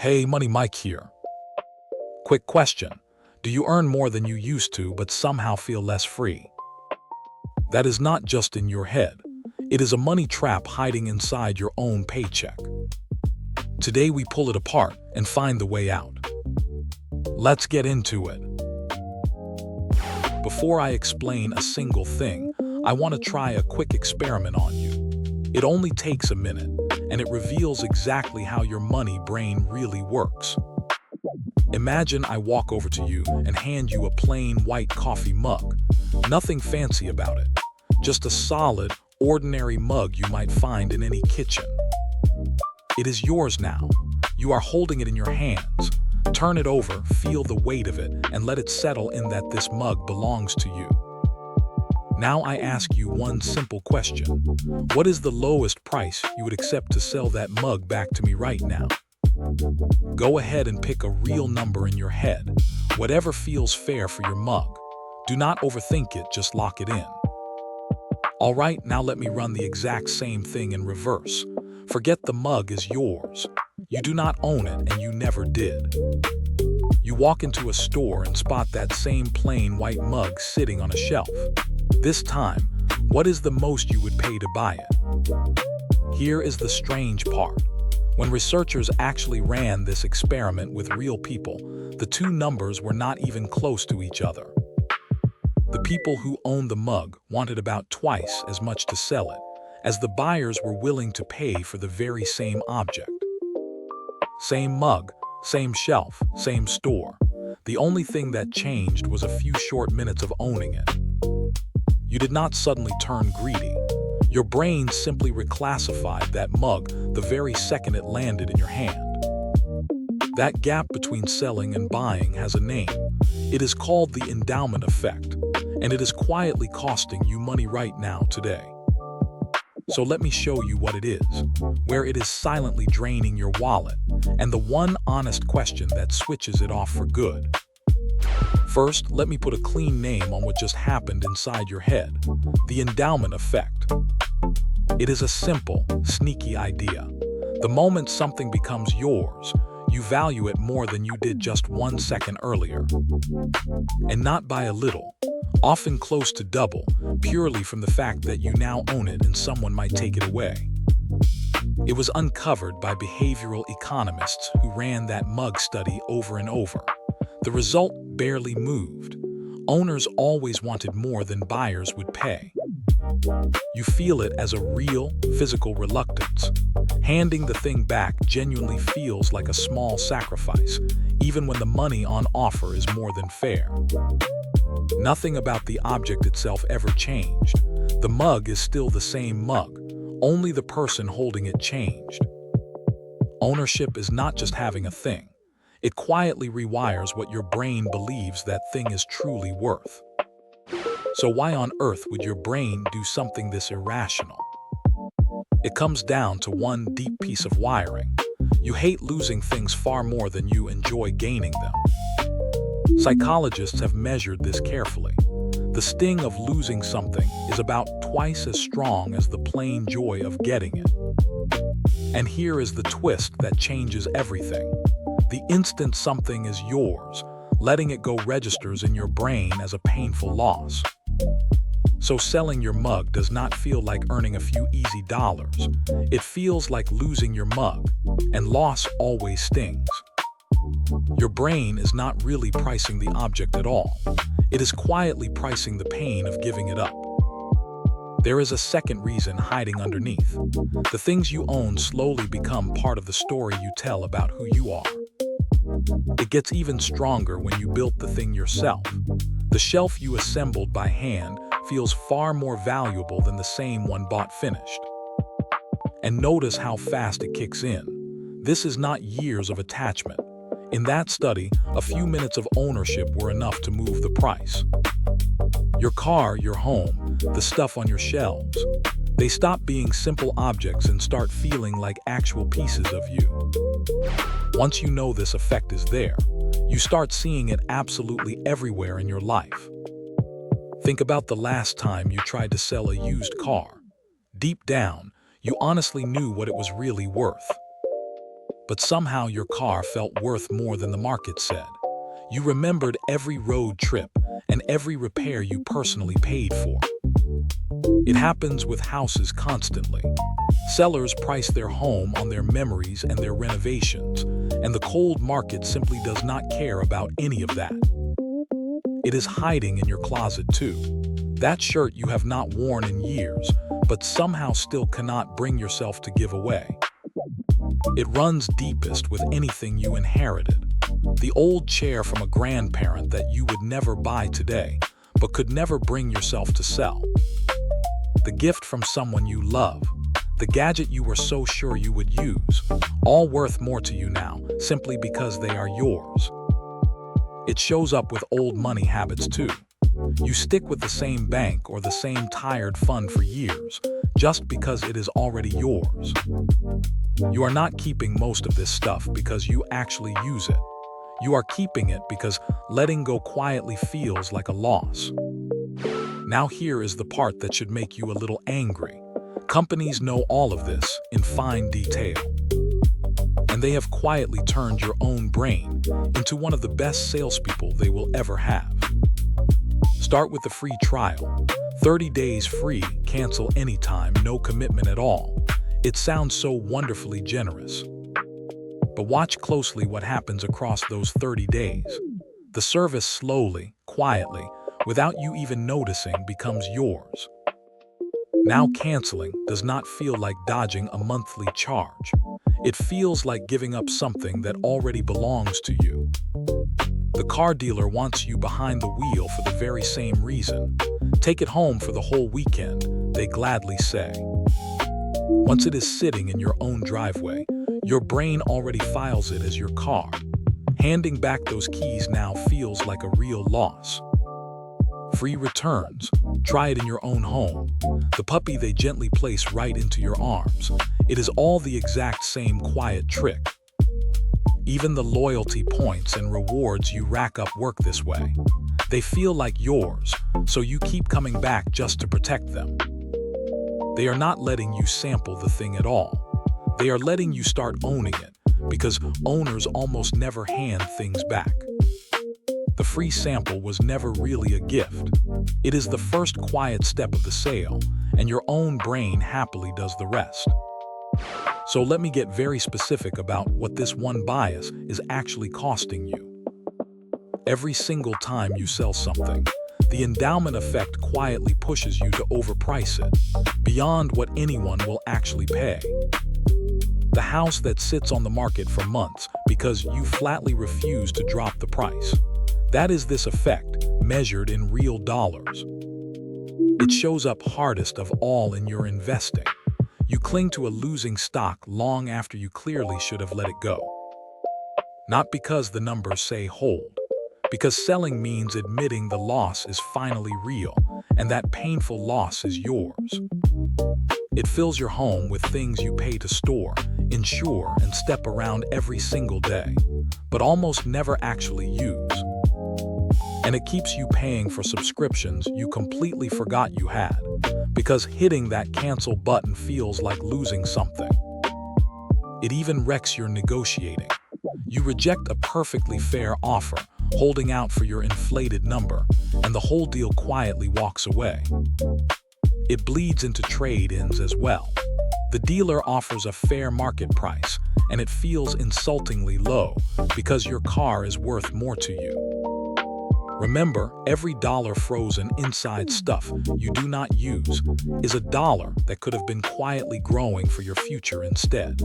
Hey, Money Mike here. Quick question. Do you earn more than you used to but somehow feel less free? That is not just in your head. It is a money trap hiding inside your own paycheck. Today we pull it apart and find the way out. Let's get into it. Before I explain a single thing, I want to try a quick experiment on you. It only takes a minute, and it reveals exactly how your money brain really works. Imagine I walk over to you and hand you a plain white coffee mug. Nothing fancy about it. Just a solid, ordinary mug you might find in any kitchen. It is yours now. You are holding it in your hands. Turn it over, feel the weight of it, and let it settle in that this mug belongs to you. Now I ask you one simple question. What is the lowest price you would accept to sell that mug back to me right now? Go ahead and pick a real number in your head, whatever feels fair for your mug. Do not overthink it, just lock it in. All right, now let me run the exact same thing in reverse. Forget the mug is yours. You do not own it, and you never did. You walk into a store and spot that same plain white mug sitting on a shelf. This time, what is the most you would pay to buy it? Here is the strange part. When researchers actually ran this experiment with real people, the two numbers were not even close to each other. The people who owned the mug wanted about twice as much to sell it, as the buyers were willing to pay for the very same object. Same mug, same shelf, same store. The only thing that changed was a few short minutes of owning it. You did not suddenly turn greedy. Your brain simply reclassified that mug the very second it landed in your hand. That gap between selling and buying has a name. It is called the endowment effect, and it is quietly costing you money right now today. So let me show you what it is, where it is silently draining your wallet, and the one honest question that switches it off for good. First, let me put a clean name on what just happened inside your head: the endowment effect. It is a simple, sneaky idea. The moment something becomes yours, you value it more than you did just 1 second earlier. And not by a little, often close to double, purely from the fact that you now own it and someone might take it away. It was uncovered by behavioral economists who ran that mug study over and over. The result barely moved. Owners always wanted more than buyers would pay. You feel it as a real, physical reluctance. Handing the thing back genuinely feels like a small sacrifice, even when the money on offer is more than fair. Nothing about the object itself ever changed. The mug is still the same mug, only the person holding it changed. Ownership is not just having a thing. It quietly rewires what your brain believes that thing is truly worth. So why on earth would your brain do something this irrational? It comes down to one deep piece of wiring. You hate losing things far more than you enjoy gaining them. Psychologists have measured this carefully. The sting of losing something is about twice as strong as the plain joy of getting it. And here is the twist that changes everything. The instant something is yours, letting it go registers in your brain as a painful loss. So selling your mug does not feel like earning a few easy dollars. It feels like losing your mug, and loss always stings. Your brain is not really pricing the object at all. It is quietly pricing the pain of giving it up. There is a second reason hiding underneath. The things you own slowly become part of the story you tell about who you are. It gets even stronger when you built the thing yourself. The shelf you assembled by hand feels far more valuable than the same one bought finished. And notice how fast it kicks in. This is not years of attachment. In that study, a few minutes of ownership were enough to move the price. Your car, your home, the stuff on your shelves, they stop being simple objects and start feeling like actual pieces of you. Once you know this effect is there, you start seeing it absolutely everywhere in your life. Think about the last time you tried to sell a used car. Deep down, you honestly knew what it was really worth. But somehow your car felt worth more than the market said. You remembered every road trip and every repair you personally paid for. It happens with houses constantly. Sellers price their home on their memories and their renovations, and the cold market simply does not care about any of that. It is hiding in your closet too. That shirt you have not worn in years, but somehow still cannot bring yourself to give away. It runs deepest with anything you inherited. The old chair from a grandparent that you would never buy today, but could never bring yourself to sell. The gift from someone you love. The gadget you were so sure you would use, all worth more to you now, simply because they are yours. It shows up with old money habits too. You stick with the same bank or the same tired fund for years, just because it is already yours. You are not keeping most of this stuff because you actually use it. You are keeping it because letting go quietly feels like a loss. Now here is the part that should make you a little angry. Companies know all of this in fine detail. And they have quietly turned your own brain into one of the best salespeople they will ever have. Start with the free trial. 30 days free, cancel anytime, no commitment at all. It sounds so wonderfully generous. But watch closely what happens across those 30 days. The service slowly, quietly, without you even noticing, becomes yours. Now canceling does not feel like dodging a monthly charge. It feels like giving up something that already belongs to you. The car dealer wants you behind the wheel for the very same reason. Take it home for the whole weekend, they gladly say. Once it is sitting in your own driveway, your brain already files it as your car. Handing back those keys now feels like a real loss. Free returns. Try it in your own home. The puppy they gently place right into your arms. It is all the exact same quiet trick. Even the loyalty points and rewards you rack up work this way. They feel like yours, so you keep coming back just to protect them. They are not letting you sample the thing at all. They are letting you start owning it, because owners almost never hand things back. The free sample was never really a gift. It is the first quiet step of the sale, and your own brain happily does the rest. So let me get very specific about what this one bias is actually costing you. Every single time you sell something, the endowment effect quietly pushes you to overprice it, beyond what anyone will actually pay. The house that sits on the market for months because you flatly refuse to drop the price. That is this effect, measured in real dollars. It shows up hardest of all in your investing. You cling to a losing stock long after you clearly should have let it go. Not because the numbers say hold, because selling means admitting the loss is finally real, and that painful loss is yours. It fills your home with things you pay to store, insure, and step around every single day, but almost never actually use. And it keeps you paying for subscriptions you completely forgot you had, because hitting that cancel button feels like losing something. It even wrecks your negotiating. You reject a perfectly fair offer, holding out for your inflated number, and the whole deal quietly walks away. It bleeds into trade-ins as well. The dealer offers a fair market price, and it feels insultingly low because your car is worth more to you. Remember, every dollar frozen inside stuff you do not use is a dollar that could have been quietly growing for your future instead.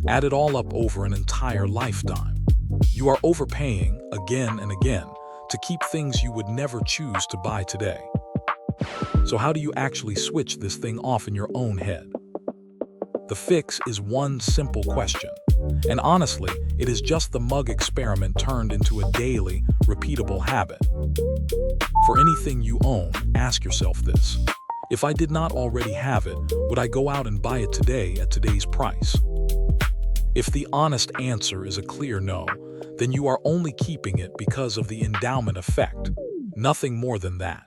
Add it all up over an entire lifetime. You are overpaying again and again to keep things you would never choose to buy today. So how do you actually switch this thing off in your own head? The fix is one simple question. And honestly, it is just the mug experiment turned into a daily, repeatable habit. For anything you own, ask yourself this. If I did not already have it, would I go out and buy it today at today's price? If the honest answer is a clear no, then you are only keeping it because of the endowment effect. Nothing more than that.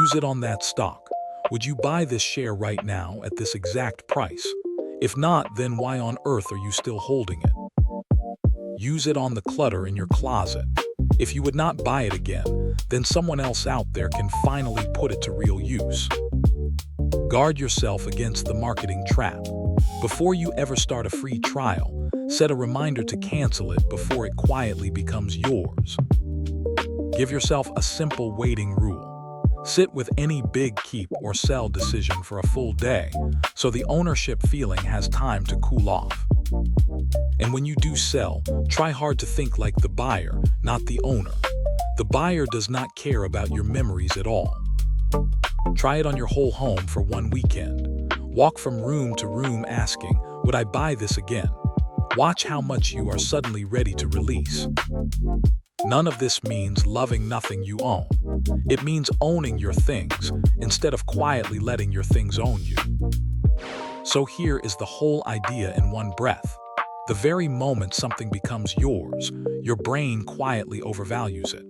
Use it on that stock. Would you buy this share right now at this exact price? If not, then why on earth are you still holding it? Use it on the clutter in your closet. If you would not buy it again, then someone else out there can finally put it to real use. Guard yourself against the marketing trap. Before you ever start a free trial, set a reminder to cancel it before it quietly becomes yours. Give yourself a simple waiting rule. Sit with any big keep or sell decision for a full day, so the ownership feeling has time to cool off. And when you do sell, try hard to think like the buyer, not the owner. The buyer does not care about your memories at all. Try it on your whole home for one weekend. Walk from room to room asking, would I buy this again? Watch how much you are suddenly ready to release. None of this means loving nothing you own. It means owning your things instead of quietly letting your things own you. So here is the whole idea in one breath. The very moment something becomes yours, your brain quietly overvalues it.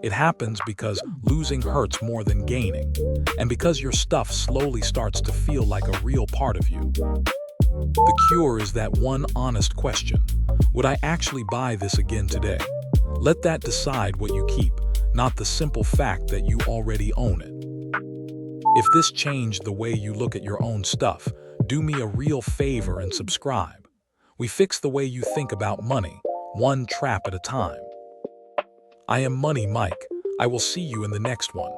It happens because losing hurts more than gaining, and because your stuff slowly starts to feel like a real part of you. The cure is that one honest question: would I actually buy this again today? Let that decide what you keep, not the simple fact that you already own it. If this changed the way you look at your own stuff, do me a real favor and subscribe. We fix the way you think about money, one trap at a time. I am Money Mike. I will see you in the next one.